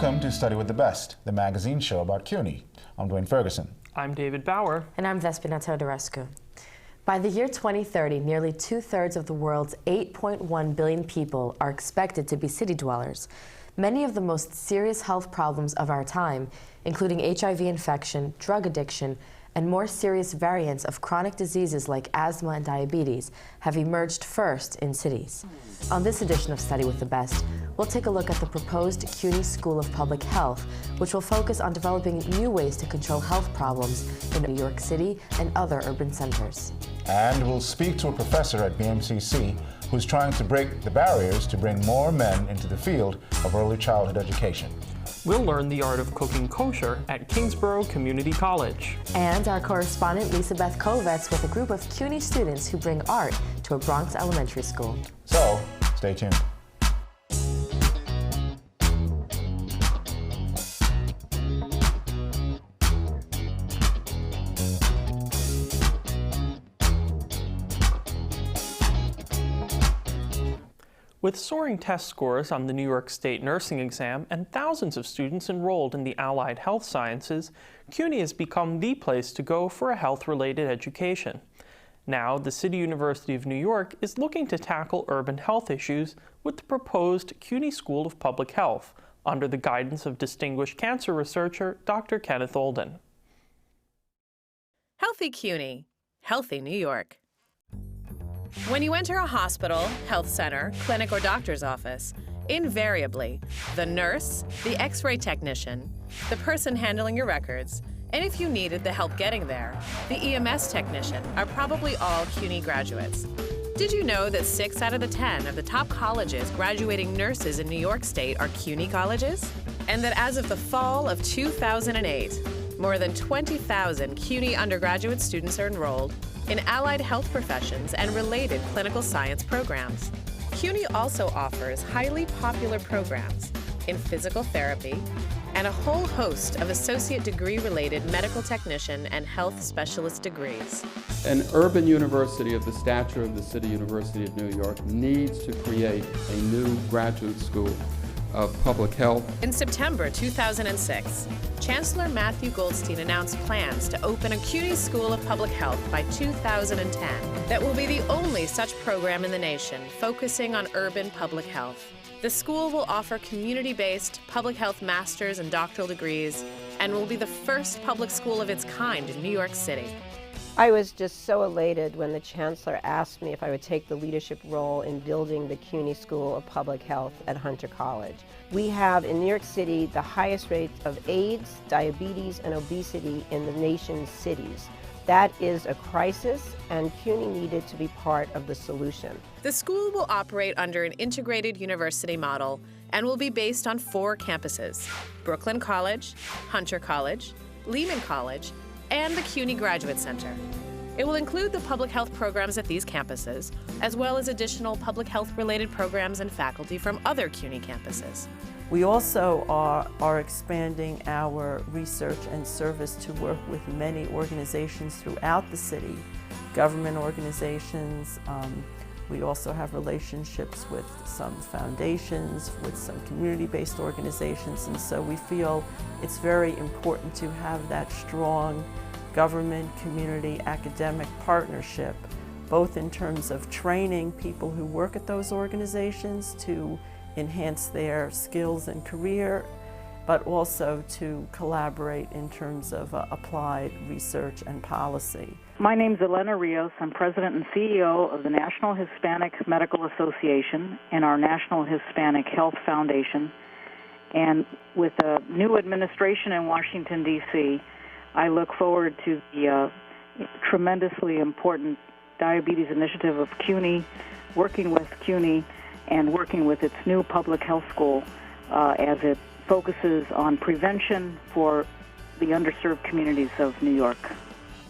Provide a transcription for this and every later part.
Welcome to Study with the Best, the magazine show about CUNY. I'm Dwayne Ferguson. I'm David Bauer. And I'm Vespina Teodorescu. By the year 2030, nearly 2/3 of the world's 8.1 billion people are expected to be city dwellers. Many of the most serious health problems of our time, including HIV infection, drug addiction, and more serious variants of chronic diseases like asthma and diabetes, have emerged first in cities. On this edition of Study with the Best, we'll take a look at the proposed CUNY School of Public Health, which will focus on developing new ways to control health problems in New York City and other urban centers. And we'll speak to a professor at BMCC who's trying to break the barriers to bring more men into the field of early childhood education. We'll learn the art of cooking kosher at Kingsborough Community College. And our correspondent Lisa Beth Kovetz with a group of CUNY students who bring art to a Bronx elementary school. So, stay tuned. With soaring test scores on the New York State nursing exam and thousands of students enrolled in the allied health sciences, CUNY has become the place to go for a health-related education. Now, the City University of New York is looking to tackle urban health issues with the proposed CUNY School of Public Health, under the guidance of distinguished cancer researcher Dr. Kenneth Olden. Healthy CUNY, healthy New York. When you enter a hospital, health center, clinic, or doctor's office, invariably, the nurse, the X-ray technician, the person handling your records, and if you needed the help getting there, the EMS technician are probably all CUNY graduates. Did you know that 6 out of the 10 of the top colleges graduating nurses in New York State are CUNY colleges? And that as of the fall of 2008, more than 20,000 CUNY undergraduate students are enrolled in allied health professions and related clinical science programs. CUNY also offers highly popular programs in physical therapy and a whole host of associate degree-related medical technician and health specialist degrees. An urban university of the stature of the City University of New York needs to create a new graduate school of public health. In September 2006, Chancellor Matthew Goldstein announced plans to open a CUNY School of Public Health by 2010 that will be the only such program in the nation focusing on urban public health. The school will offer community-based public health master's and doctoral degrees and will be the first public school of its kind in New York City. I was just so elated when the Chancellor asked me if I would take the leadership role in building the CUNY School of Public Health at Hunter College. We have in New York City the highest rates of AIDS, diabetes, and obesity in the nation's cities. That is a crisis, and CUNY needed to be part of the solution. The school will operate under an integrated university model and will be based on 4 campuses: Brooklyn College, Hunter College, Lehman College, and the CUNY Graduate Center. It will include the public health programs at these campuses, as well as additional public health-related programs and faculty from other CUNY campuses. We also are expanding our research and service to work with many organizations throughout the city, government organizations. We also have relationships with some foundations, with some community-based organizations, and so we feel it's very important to have that strong government, community, academic partnership, both in terms of training people who work at those organizations to enhance their skills and career, but also to collaborate in terms of applied research and policy. My name is Elena Rios. I'm President and CEO of the National Hispanic Medical Association and our National Hispanic Health Foundation. And with the new administration in Washington, D.C., I look forward to the tremendously important diabetes initiative of CUNY, working with CUNY and working with its new public health school as it focuses on prevention for the underserved communities of New York.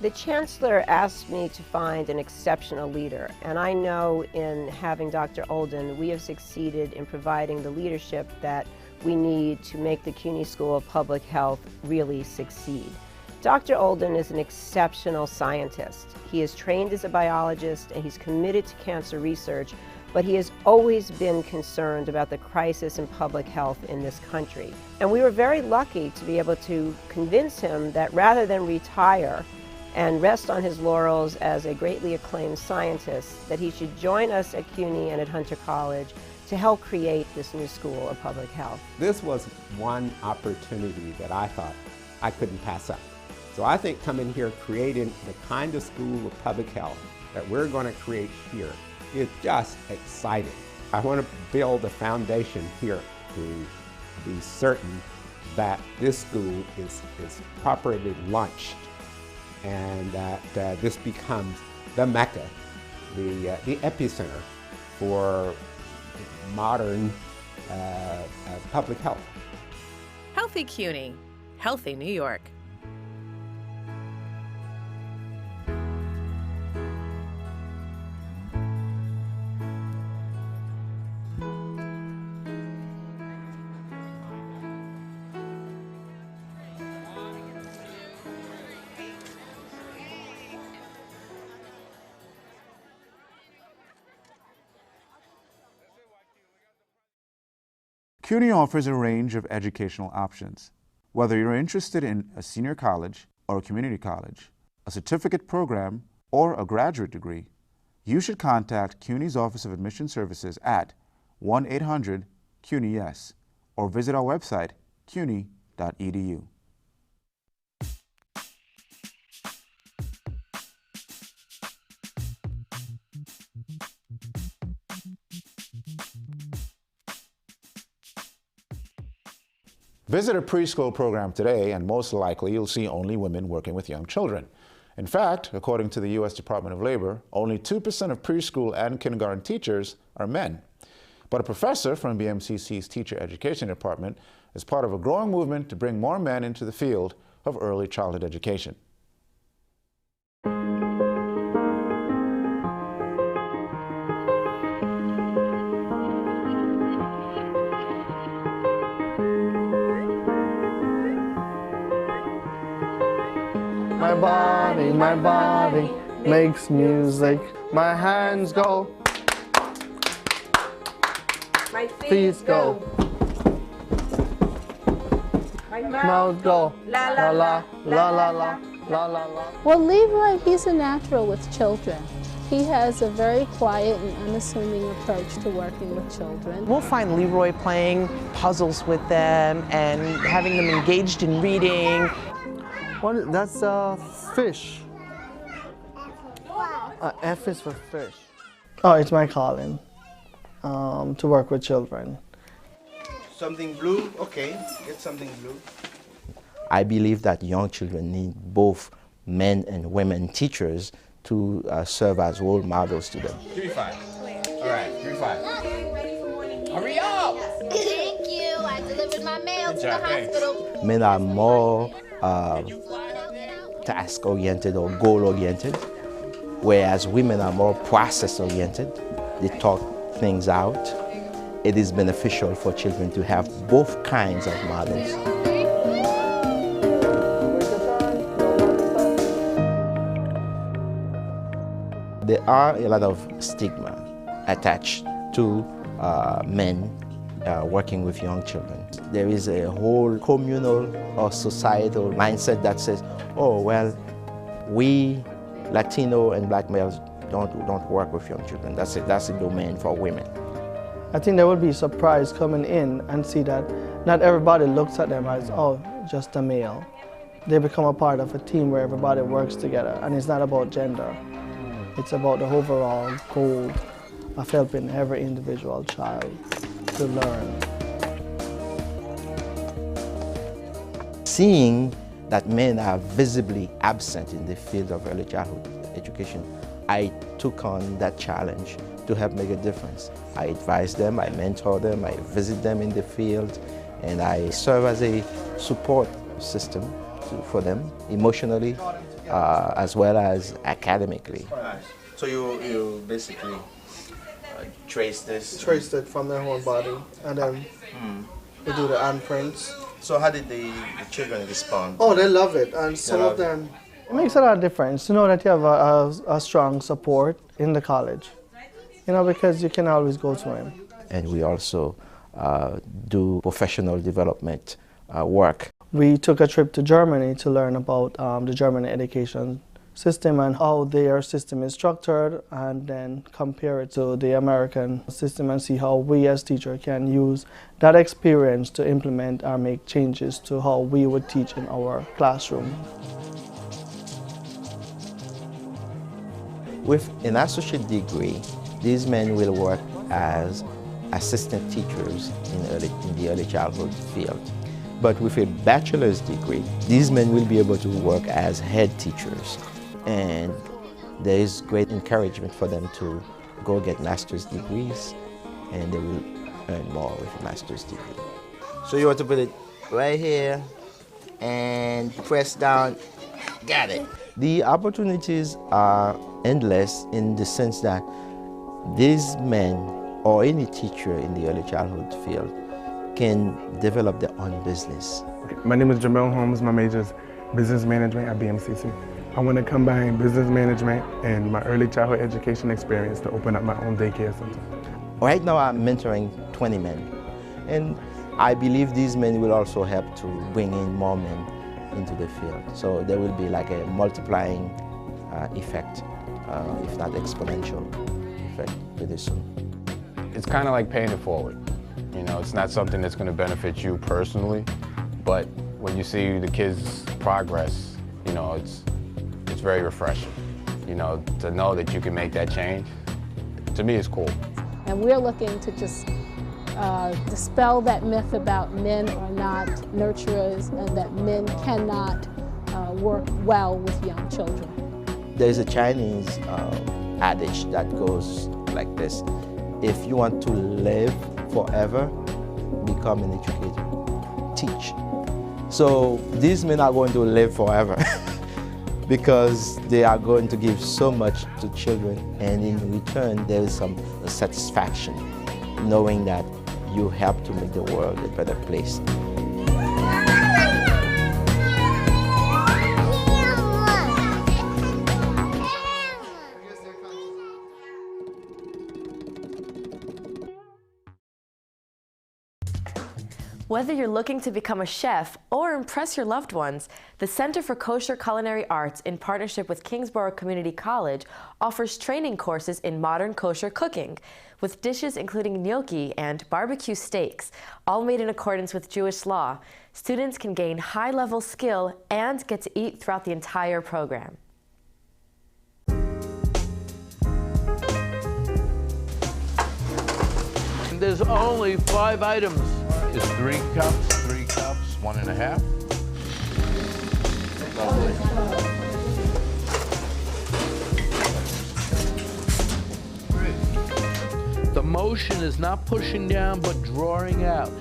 The Chancellor asked me to find an exceptional leader, and I know in having Dr. Olden, we have succeeded in providing the leadership that we need to make the CUNY School of Public Health really succeed. Dr. Olden is an exceptional scientist. He is trained as a biologist and he's committed to cancer research, but he has always been concerned about the crisis in public health in this country. And we were very lucky to be able to convince him that rather than retire and rest on his laurels as a greatly acclaimed scientist, that he should join us at CUNY and at Hunter College to help create this new school of public health. This was one opportunity that I thought I couldn't pass up. So I think coming here, creating the kind of school of public health that we're going to create here is just exciting. I want to build a foundation here to be certain that this school is properly launched and that this becomes the Mecca, the epicenter for modern public health. Healthy CUNY, healthy New York. CUNY offers a range of educational options. Whether you're interested in a senior college or a community college, a certificate program, or a graduate degree, you should contact CUNY's Office of Admission Services at 1-800-CUNY-YES or visit our website, cuny.edu. Visit a preschool program today, and most likely you'll see only women working with young children. In fact, according to the U.S. Department of Labor, only 2% of preschool and kindergarten teachers are men. But a professor from BMCC's Teacher Education Department is part of a growing movement to bring more men into the field of early childhood education. My body makes music. My hands go. My feet go. My Mouth go. La la la la la la la la la. Well, Leroy, he's a natural with children. He has a very quiet and unassuming approach to working with children. We'll find Leroy playing puzzles with them and having them engaged in reading. That's a fish. F is for fish. Oh, it's my calling to work with children. Something blue? Okay, get something blue. I believe that young children need both men and women teachers to serve as role models to them. 3-5. All right, 3-5. Hurry up! Thank you. I delivered my mail to the hospital. Men are more task-oriented or goal-oriented, whereas women are more process-oriented. They talk things out. It is beneficial for children to have both kinds of models. There are a lot of stigma attached to men working with young children. There is a whole communal or societal mindset that says, oh, well, we Latino and black males don't work with young children. That's a domain for women. I think they will be surprised coming in and see that not everybody looks at them as, oh, just a male. They become a part of a team where everybody works together, and it's not about gender. It's about the overall goal of helping every individual child to learn. Seeing that men are visibly absent in the field of early childhood education, I took on that challenge to help make a difference. I advise them, I mentor them, I visit them in the field, and I serve as a support system for them emotionally as well as academically. So you basically trace this? Traced it from their whole body, and then we do the handprints, So how did the children respond? Oh, they love it, and some of them. It makes a lot of difference to know that you have a strong support in the college, you know, because you can always go to him. And we also do professional development work. We took a trip to Germany to learn about the German education system and how their system is structured, and then compare it to the American system and see how we as teachers can use that experience to implement or make changes to how we would teach in our classroom. With an associate degree, these men will work as assistant teachers in the early childhood field. But with a bachelor's degree, these men will be able to work as head teachers. And there is great encouragement for them to go get master's degrees, and they will earn more with a master's degree. So you want to put it right here and press down, got it. The opportunities are endless in the sense that these men or any teacher in the early childhood field can develop their own business. My name is Jamel Holmes. My major is business management at BMCC. I want to combine business management and my early childhood education experience to open up my own daycare center. Right now I'm mentoring 20 men, and I believe these men will also help to bring in more men into the field. So there will be like a multiplying effect, if not exponential effect pretty soon. It's kind of like paying it forward. You know, it's not something that's going to benefit you personally, but when you see the kids' progress, you know, it's very refreshing. You know, to know that you can make that change, to me, it's cool. And we're looking to just dispel that myth about men are not nurturers and that men cannot work well with young children. There's a Chinese adage that goes like this: if you want to live forever, become an educator, teach. So these men are going to live forever because they are going to give so much to children, and in return there is some satisfaction knowing that you help to make the world a better place. Whether you're looking to become a chef or impress your loved ones, the Center for Kosher Culinary Arts, in partnership with Kingsborough Community College, offers training courses in modern kosher cooking, with dishes including gnocchi and barbecue steaks, all made in accordance with Jewish law. Students can gain high-level skill and get to eat throughout the entire program. There's only 5 items. It's 3 cups, 1.5. Lovely. The motion is not pushing down, but drawing out.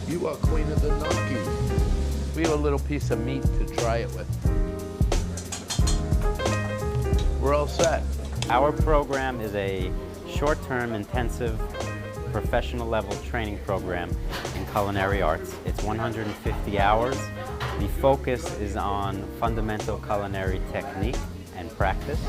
You are queen of the gnocchi. We have a little piece of meat to try it with. We're all set. Our program is a short-term, intensive, professional level training program in culinary arts. It's 150 hours. The focus is on fundamental culinary technique and practice.